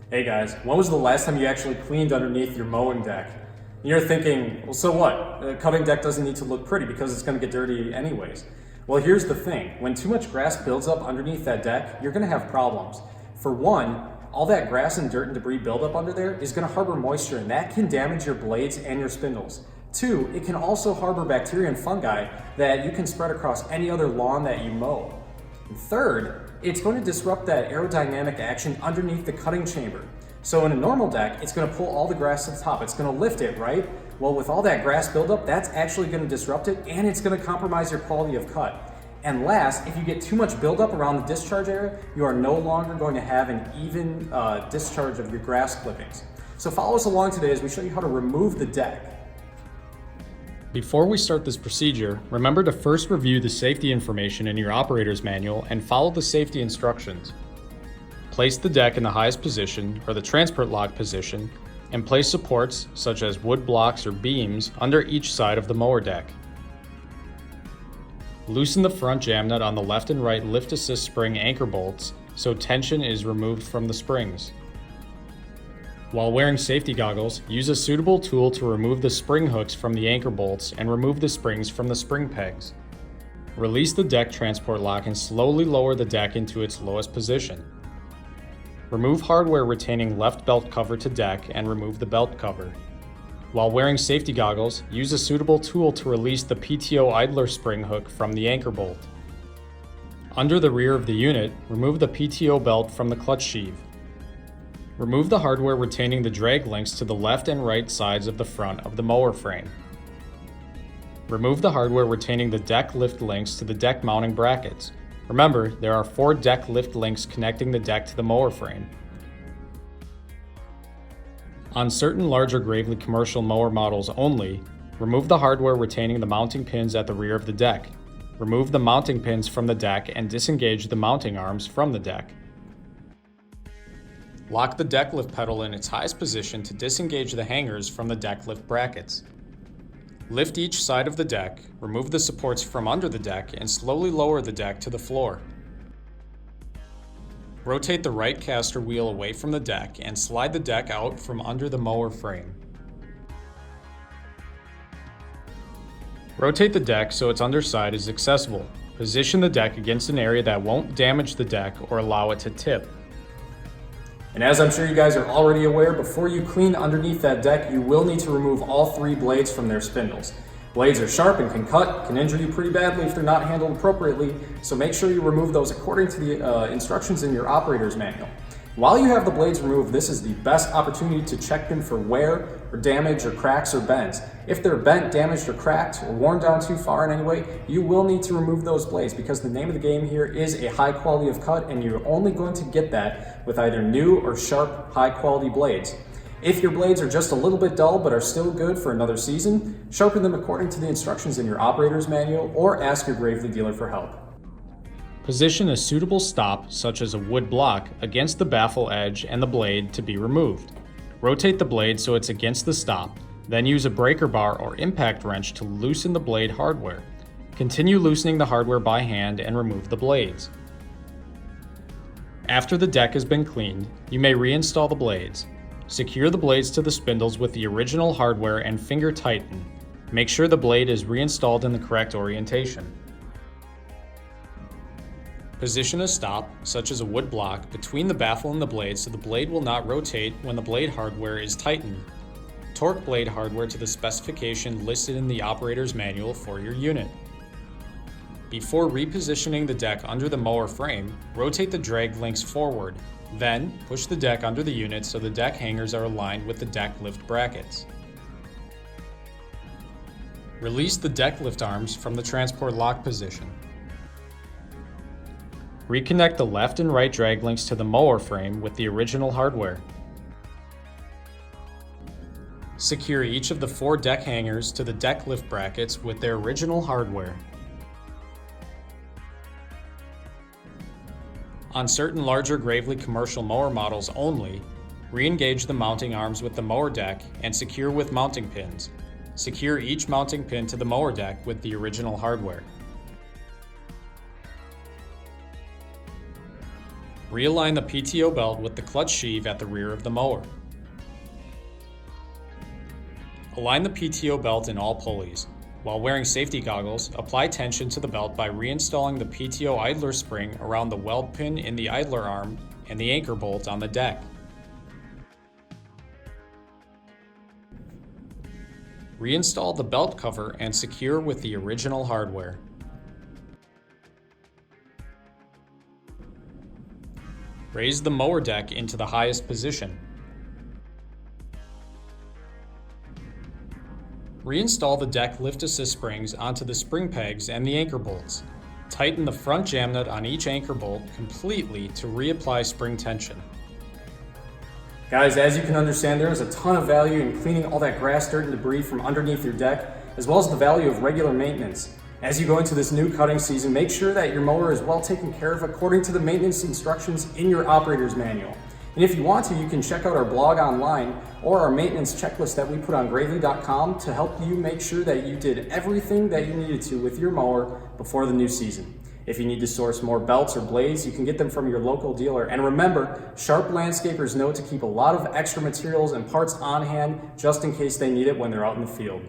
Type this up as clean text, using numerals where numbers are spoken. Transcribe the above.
Hey guys, when was the last time you actually cleaned underneath your mowing deck? And you're thinking, well, so what? A cutting deck doesn't need to look pretty because it's going to get dirty anyways. Well, here's the thing. When too much grass builds up underneath that deck, you're going to have problems. For one, all that grass and dirt and debris buildup under there is going to harbor moisture, and that can damage your blades and your spindles. Two, it can also harbor bacteria and fungi that you can spread across any other lawn that you mow. And third, it's going to disrupt that aerodynamic action underneath the cutting chamber. So in a normal deck, it's going to pull all the grass to the top. It's going to lift it, right? Well, with all that grass buildup, that's actually going to disrupt it, and it's going to compromise your quality of cut. And last, if you get too much buildup around the discharge area, you are no longer going to have an even discharge of your grass clippings. So follow us along today as we show you how to remove the deck. Before we start this procedure, remember to first review the safety information in your operator's manual and follow the safety instructions. Place the deck in the highest position or the transport lock position and place supports such as wood blocks or beams under each side of the mower deck. Loosen the front jam nut on the left and right lift assist spring anchor bolts so tension is removed from the springs. While wearing safety goggles, use a suitable tool to remove the spring hooks from the anchor bolts and remove the springs from the spring pegs. Release the deck transport lock and slowly lower the deck into its lowest position. Remove hardware retaining left belt cover to deck and remove the belt cover. While wearing safety goggles, use a suitable tool to release the PTO idler spring hook from the anchor bolt. Under the rear of the unit, remove the PTO belt from the clutch sheave. Remove the hardware retaining the drag links to the left and right sides of the front of the mower frame. Remove the hardware retaining the deck lift links to the deck mounting brackets. Remember, there are 4 deck lift links connecting the deck to the mower frame. On certain larger Gravely commercial mower models only, remove the hardware retaining the mounting pins at the rear of the deck. Remove the mounting pins from the deck and disengage the mounting arms from the deck. Lock the deck lift pedal in its highest position to disengage the hangers from the deck lift brackets. Lift each side of the deck, remove the supports from under the deck, and slowly lower the deck to the floor. Rotate the right caster wheel away from the deck and slide the deck out from under the mower frame. Rotate the deck so its underside is accessible. Position the deck against an area that won't damage the deck or allow it to tip. And as I'm sure you guys are already aware, before you clean underneath that deck, you will need to remove all 3 blades from their spindles. Blades are sharp and can cut, can injure you pretty badly if they're not handled appropriately, so make sure you remove those according to the instructions in your operator's manual. While you have the blades removed, this is the best opportunity to check them for wear or damage or cracks or bends. If they're bent, damaged, or cracked, or worn down too far in any way, you will need to remove those blades because the name of the game here is a high quality of cut, and you're only going to get that with either new or sharp, high quality blades. If your blades are just a little bit dull but are still good for another season, sharpen them according to the instructions in your operator's manual or ask your Gravely dealer for help. Position a suitable stop, such as a wood block, against the baffle edge and the blade to be removed. Rotate the blade so it's against the stop, then use a breaker bar or impact wrench to loosen the blade hardware. Continue loosening the hardware by hand and remove the blades. After the deck has been cleaned, you may reinstall the blades. Secure the blades to the spindles with the original hardware and finger tighten. Make sure the blade is reinstalled in the correct orientation. Position a stop, such as a wood block, between the baffle and the blade so the blade will not rotate when the blade hardware is tightened. Torque blade hardware to the specification listed in the operator's manual for your unit. Before repositioning the deck under the mower frame, rotate the drag links forward. Then, push the deck under the unit so the deck hangers are aligned with the deck lift brackets. Release the deck lift arms from the transport lock position. Reconnect the left and right drag links to the mower frame with the original hardware. Secure each of the 4 deck hangers to the deck lift brackets with their original hardware. On certain larger Gravely commercial mower models only, re-engage the mounting arms with the mower deck and secure with mounting pins. Secure each mounting pin to the mower deck with the original hardware. Realign the PTO belt with the clutch sheave at the rear of the mower. Align the PTO belt in all pulleys. While wearing safety goggles, apply tension to the belt by reinstalling the PTO idler spring around the weld pin in the idler arm and the anchor bolt on the deck. Reinstall the belt cover and secure with the original hardware. Raise the mower deck into the highest position. Reinstall the deck lift assist springs onto the spring pegs and the anchor bolts. Tighten the front jam nut on each anchor bolt completely to reapply spring tension. Guys, as you can understand, there is a ton of value in cleaning all that grass, dirt, and debris from underneath your deck, as well as the value of regular maintenance. As you go into this new cutting season, make sure that your mower is well taken care of according to the maintenance instructions in your operator's manual. And if you want to, you can check out our blog online or our maintenance checklist that we put on gravely.com to help you make sure that you did everything that you needed to with your mower before the new season. If you need to source more belts or blades, you can get them from your local dealer. And remember, sharp landscapers know to keep a lot of extra materials and parts on hand just in case they need it when they're out in the field.